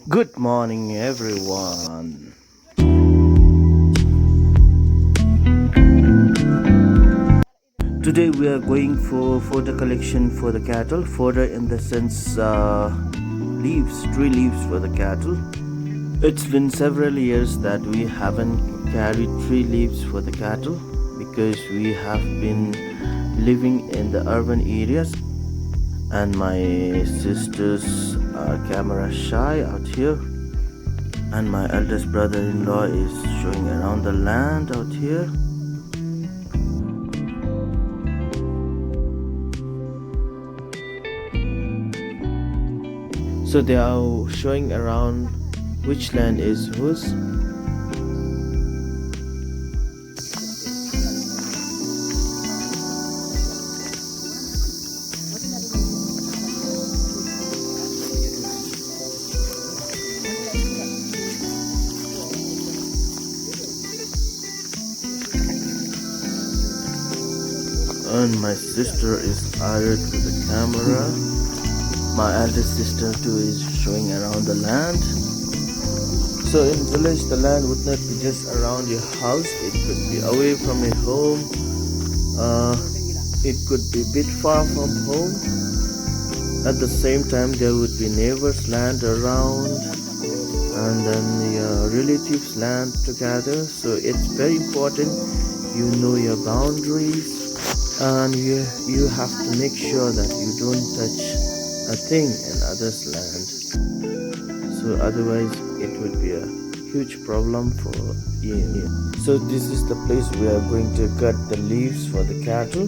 Good morning, everyone. Today we are going for fodder collection for the cattle. Fodder in the sense leaves, tree leaves for the cattle. It's been several years that we haven't carried tree leaves for the cattle because we have been living in the urban areas, and my sisters are camera shy out here, and my eldest brother-in-law is showing around the land out here. So they are showing around which land is whose. And my sister is tired with the camera. My eldest sister too is showing around the land. So in village the land would not be just around your house, it could be away from your home, it could be a bit far from home. At the same time there would be neighbors land around, and then your relatives land together. So it's very important you know your boundaries, and you have to make sure that you don't touch a thing in others land. So otherwise it would be a huge problem for you. So this is the place we are going to cut the leaves for the cattle.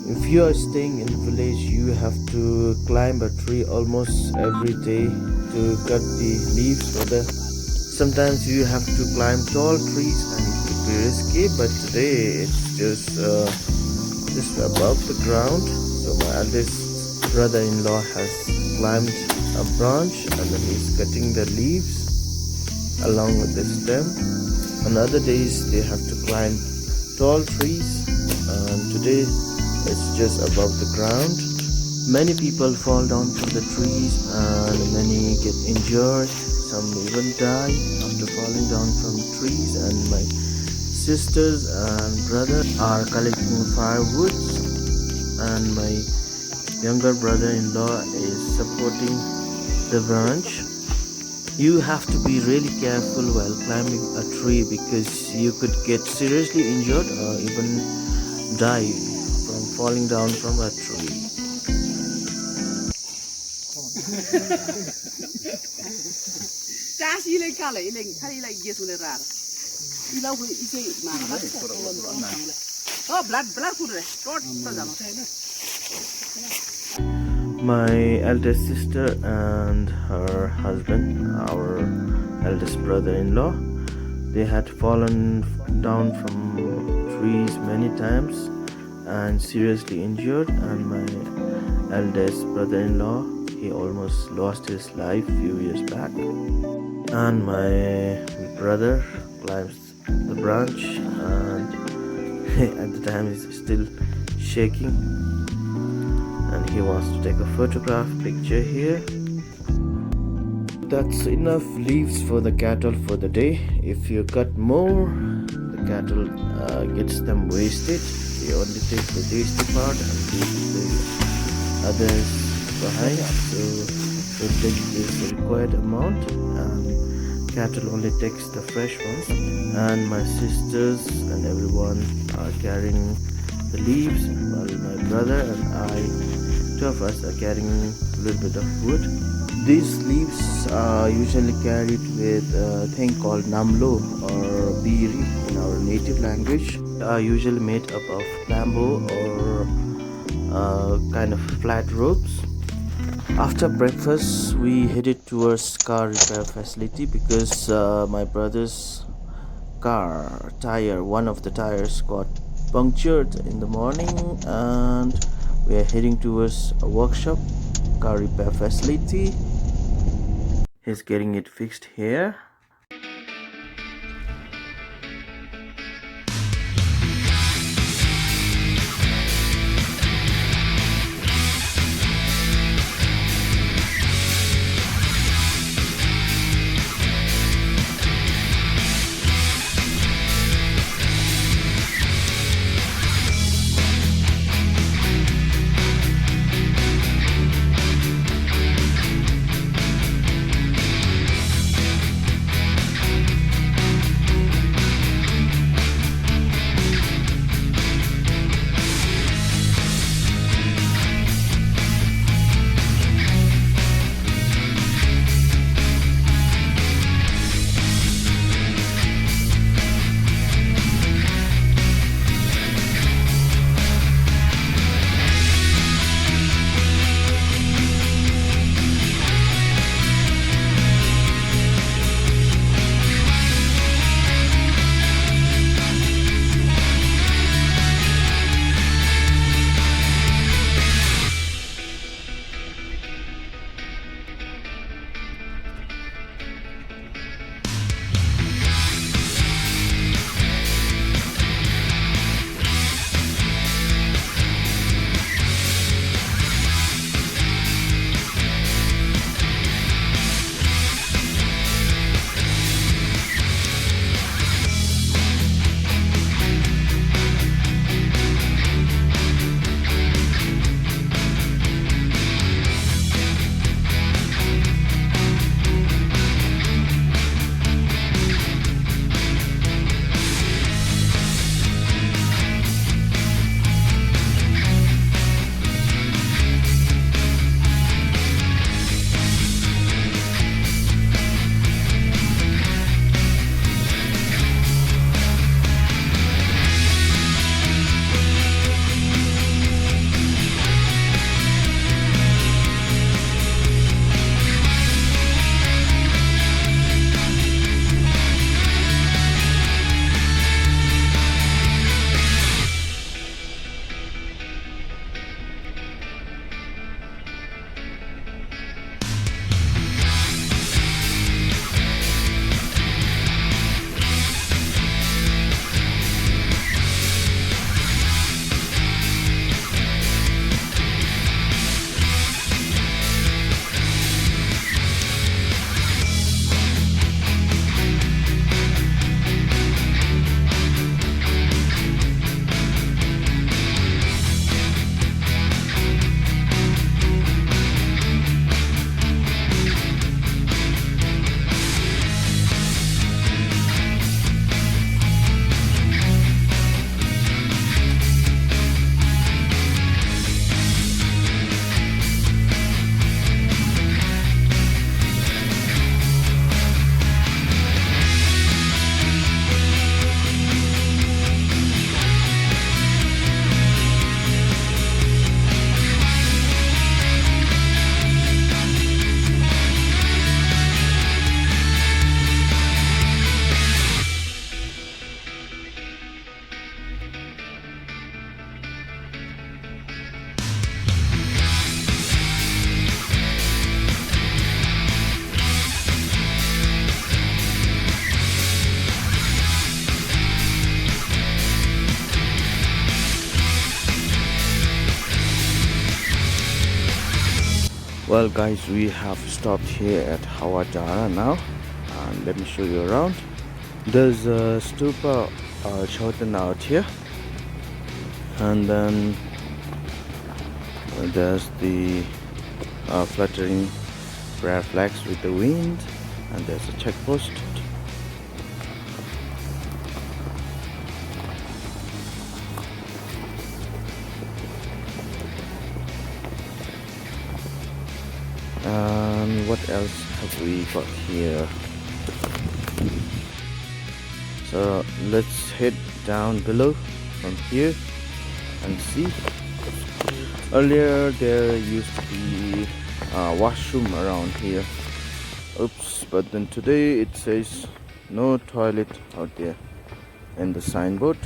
If you are staying in the village, you have to climb a tree almost every day to cut the leaves for the. Sometimes you have to climb tall trees and it could be risky, but today it's just above the ground. So my eldest brother-in-law has climbed a branch and then he's cutting the leaves along with the stem. On other days they have to climb tall trees, and today it's just above the ground. Many people fall down from the trees and many get injured. Some even die after falling down from trees, and my sisters and brother are collecting firewood, and my younger brother-in-law is supporting the branch. You have to be really careful while climbing a tree because you could get seriously injured or even die from falling down from a tree. My eldest sister and her husband, our eldest brother-in-law, they had fallen down from trees many times and seriously injured, and my eldest brother-in-law, he almost lost his life few years back. And my brother climbs the branch, and at the time he's still shaking, and he wants to take a photograph picture here. That's enough leaves for the cattle for the day. If you cut more, the cattle gets them wasted. You only take the tasty part and leave the others behind. So take this required amount, and cattle only takes the fresh ones. And my sisters and everyone are carrying the leaves, while my brother and I, two of us, are carrying a little bit of wood. These leaves are usually carried with a thing called namlo or biri in our native language. They are usually made up of bamboo or kind of flat ropes. After breakfast, we headed towards car repair facility because my brother's car tire, one of the tires, got punctured in the morning, and we are heading towards a workshop, car repair facility. He's getting it fixed here. Well, guys, we have stopped here at Hawajara now, and let me show you around. There's a stupa Chotan out here, and then there's the fluttering prayer flags with the wind, and there's a checkpost. And what else have we got here? So let's head down below from here and see. Earlier there used to be a washroom around here. Oops, but then today it says no toilet out there in the signboard.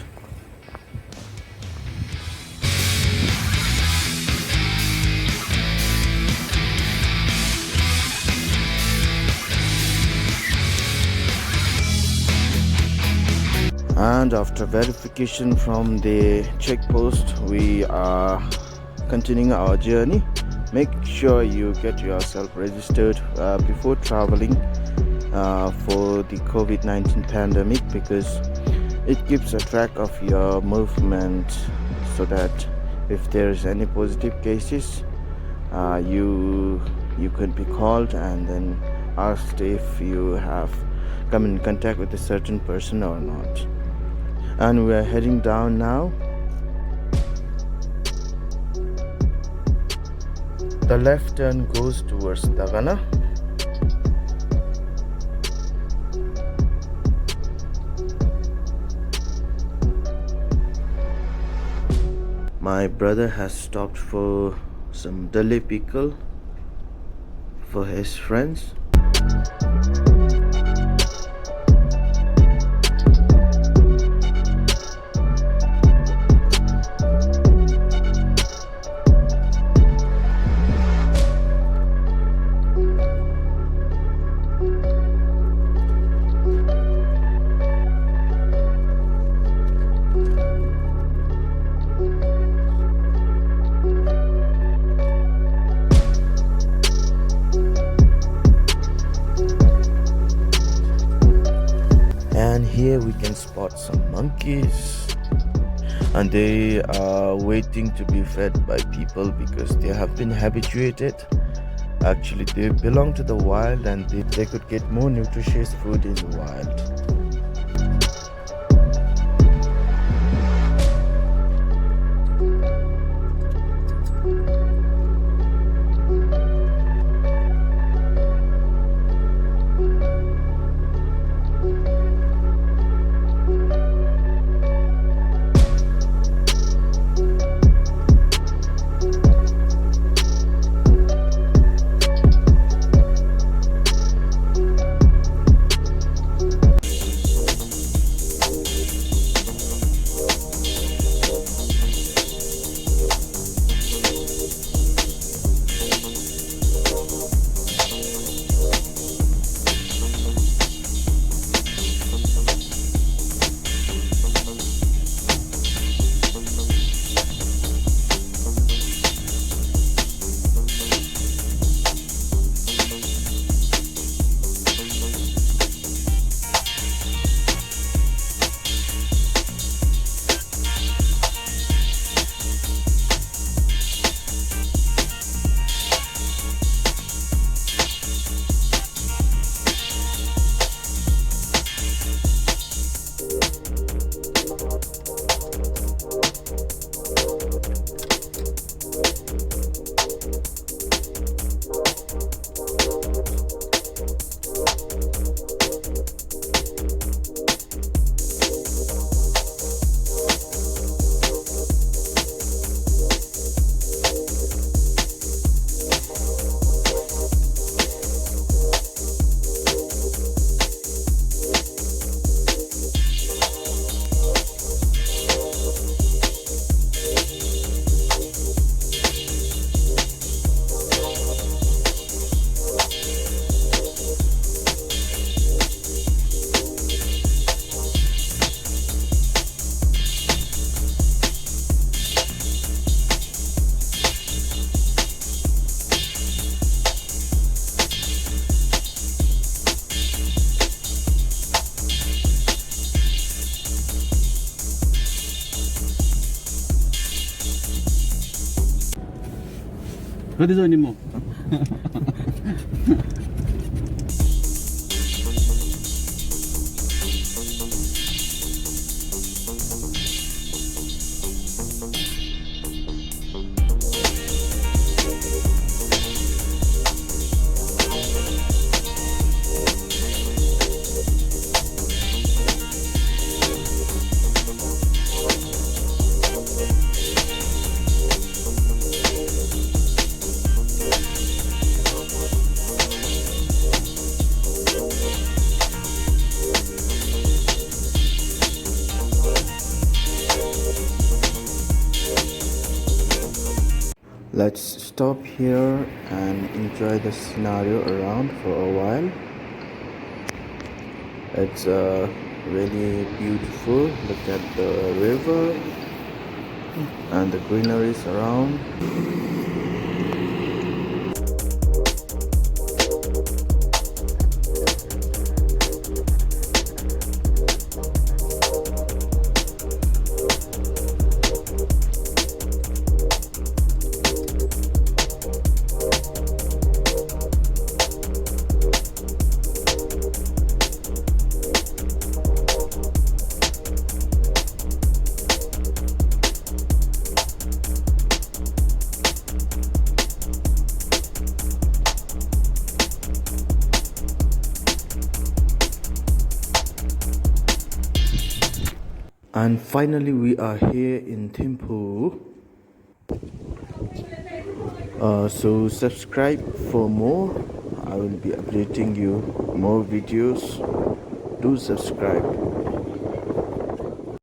And after verification from the checkpost, we are continuing our journey. Make sure you get yourself registered before traveling for the COVID-19 pandemic, because it keeps a track of your movement, so that if there is any positive cases, you could be called and then asked if you have come in contact with a certain person or not. And we are heading down now. The left turn goes towards Dagana. My brother has stopped for some Delhi pickle for his friends. And here we can spot some monkeys, and they are waiting to be fed by people because they have been habituated. Actually, they belong to the wild, and they could get more nutritious food in the wild. 어디서 니 뭐? Let's stop here and enjoy the scenario around for a while. It's really beautiful. Look at the river and the greeneries around. And finally, we are here in Thimphu. So subscribe for more. I will be updating you more videos. Do subscribe.